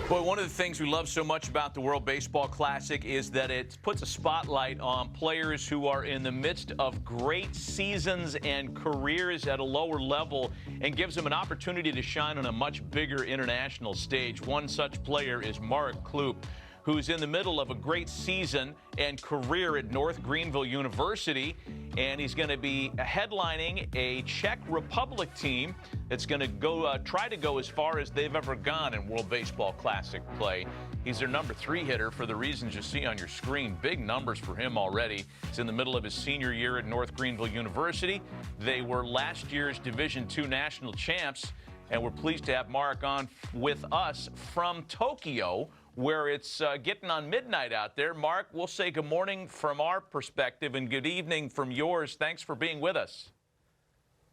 Boy, one of the things we love so much about the World Baseball Classic is that it puts a spotlight on players who are in the midst of great seasons and careers at a lower level and gives them an opportunity to shine on a much bigger international stage. One such player is Marek Klup, who's in the middle of a great season and career at North Greenville University, and he's going to be headlining a Czech Republic team that's going to go try to go as far as they've ever gone in World Baseball Classic play. He's their number 3 hitter for the reasons you see on your screen. Big numbers for him already. He's in the middle of his senior year at North Greenville University. They were last year's Division II national champs, and we're pleased to have Marek on with us from Tokyo, where it's getting on midnight out there. Mark, we'll say good morning from our perspective and good evening from yours. Thanks for being with us.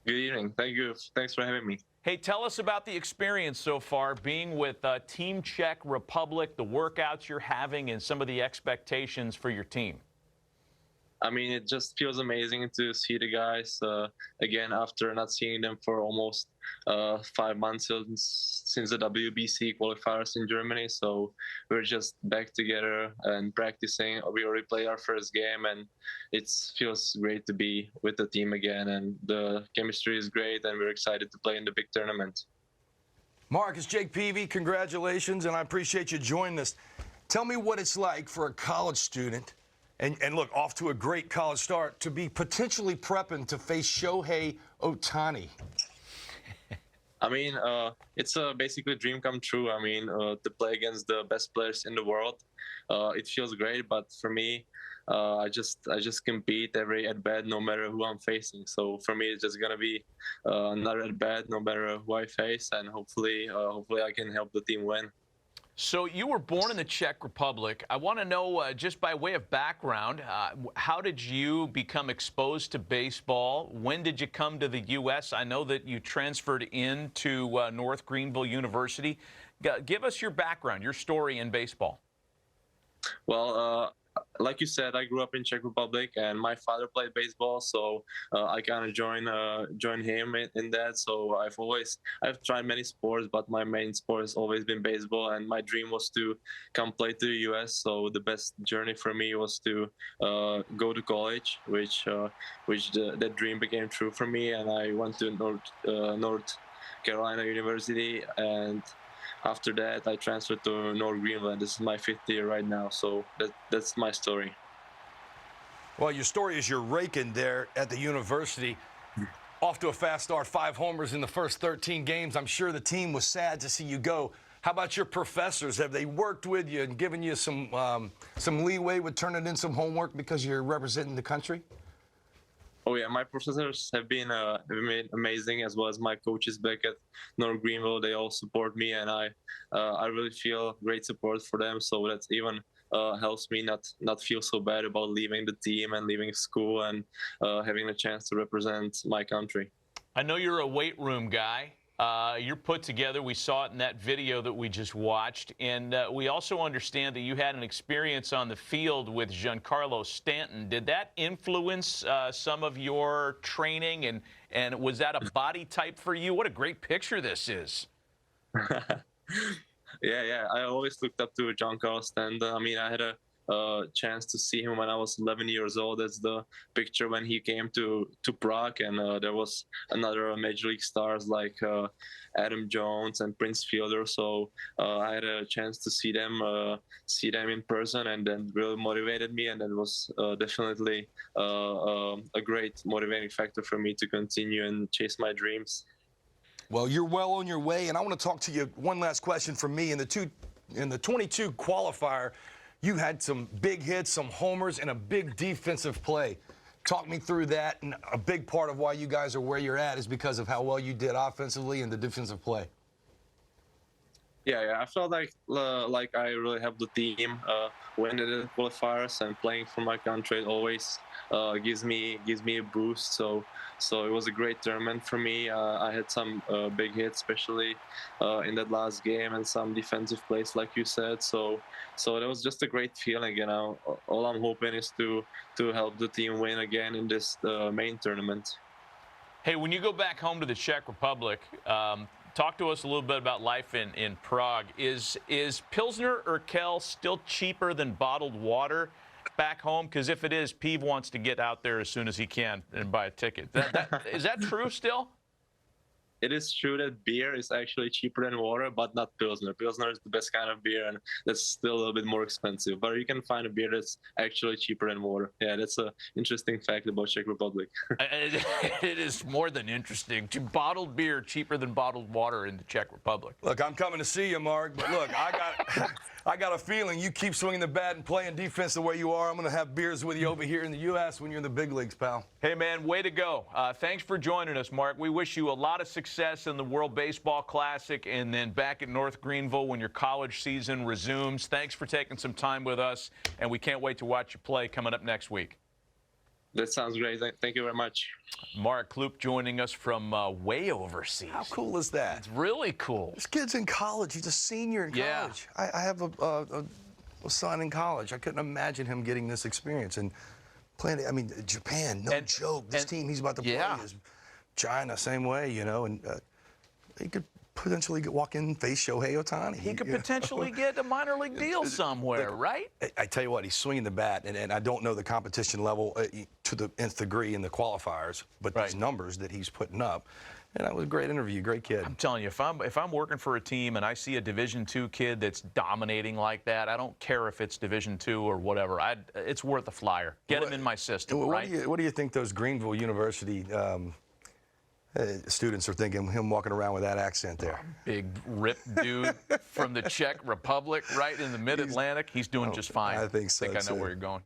Good evening. Thank you. Thanks for having me. Hey, tell us about the experience so far being with Team Czech Republic, the workouts you're having, and some of the expectations for your team. I mean, it just feels amazing to see the guys again after not seeing them for almost 5 months since the WBC qualifiers in Germany. So we're just back together and practicing. We already played our first game, and it feels great to be with the team again. And the chemistry is great, and we're excited to play in the big tournament. Mark, it's Jake Peavy. Congratulations, and I appreciate you joining us. Tell me what it's like for a college student, and look, off to a great college start, to be potentially prepping to face Shohei Ohtani. I mean, it's basically a dream come true. I mean, to play against the best players in the world, it feels great. But for me, I just compete every at bat, no matter who I'm facing. So for me, it's just gonna be another at bat, no matter who I face, and hopefully I can help the team win. So you were born in the Czech Republic. I want to know, just by way of background, how did you become exposed to baseball? When did you come to the U.S.? I know that you transferred into North Greenville University. Give us your background, your story in baseball. Well, like you said, I grew up in Czech Republic, and my father played baseball, so I kind of joined him in that. So I've tried many sports, but my main sport has always been baseball, and my dream was to come play to the U.S. So the best journey for me was to go to college, which that dream became true for me, and I went to North Carolina University, and after that, I transferred to North Greenville, and this is my 5th year right now, so that's my story. Well, your story is you're raking there at the university. Off to a fast start, 5 homers in the first 13 games. I'm sure the team was sad to see you go. How about your professors? Have they worked with you and given you some leeway with turning in some homework because you're representing the country? Oh yeah, my professors have been amazing, as well as my coaches back at North Greenville. They all support me, and I really feel great support for them. So that even helps me not feel so bad about leaving the team and leaving school and having a chance to represent my country. I know you're a weight room guy. You're put together. We saw it in that video that we just watched. And we also understand that you had an experience on the field with Giancarlo Stanton. Did that influence some of your training? And was that a body type for you? What a great picture this is. Yeah. I always looked up to Giancarlo Stanton. I mean, I had a chance to see him when I was 11 years old. That's the picture when he came to Prague, and there was another major league stars like Adam Jones and Prince Fielder. So I had a chance to see them in person, and then really motivated me, and that was definitely a great motivating factor for me to continue and chase my dreams. Well, you're well on your way, and I want to talk to you. One last question from me. In the 22 qualifier, you had some big hits, some homers, and a big defensive play. Talk me through that, and a big part of why you guys are where you're at is because of how well you did offensively and the defensive play. Yeah, I felt like I really helped the team win the qualifiers, and playing for my country always gives me a boost. So it was a great tournament for me. I had some big hits, especially in that last game, and some defensive plays, like you said. So that was just a great feeling. You know, all I'm hoping is to help the team win again in this main tournament. Hey, when you go back home to the Czech Republic, talk to us a little bit about life in Prague. Is Pilsner Urquell still cheaper than bottled water back home? Because if it is, Peeve wants to get out there as soon as he can and buy a ticket. Is that true still? It is true that beer is actually cheaper than water, but not Pilsner. Pilsner is the best kind of beer, and that's still a little bit more expensive. But you can find a beer that's actually cheaper than water. Yeah, that's an interesting fact about Czech Republic. It is more than interesting. Bottled beer cheaper than bottled water in the Czech Republic. Look, I'm coming to see you, Mark. But look, I got a feeling you keep swinging the bat and playing defense the way you are. I'm going to have beers with you over here in the U.S. when you're in the big leagues, pal. Hey, man, way to go. Thanks for joining us, Mark. We wish you a lot of success in the World Baseball Classic and then back at North Greenville when your college season resumes. Thanks for taking some time with us, and we can't wait to watch you play coming up next week. That sounds great. Thank you very much. Mark Kloop joining us from way overseas. How cool is that? It's really cool. This kid's in college. He's a senior in college. I have a son in college. I couldn't imagine him getting this experience. And playing, I mean, Japan, no joke. This team he's about to play is China, same way, you know. And he could potentially walk in and face Shohei Ohtani. He could potentially get a minor league deal somewhere, right? I tell you what, he's swinging the bat, and I don't know the competition level to the nth degree in the qualifiers, but these numbers that he's putting up. And that was a great interview, great kid. I'm telling you, if I'm working for a team and I see a Division II kid that's dominating like that, I don't care if it's Division II or whatever. It's worth a flyer. Get him in my system, right? What do you think those Greenville University students are thinking, him walking around with that accent there? Big ripped dude from the Czech Republic, right in the Mid-Atlantic. He's doing just fine. I think so. I know where you're going.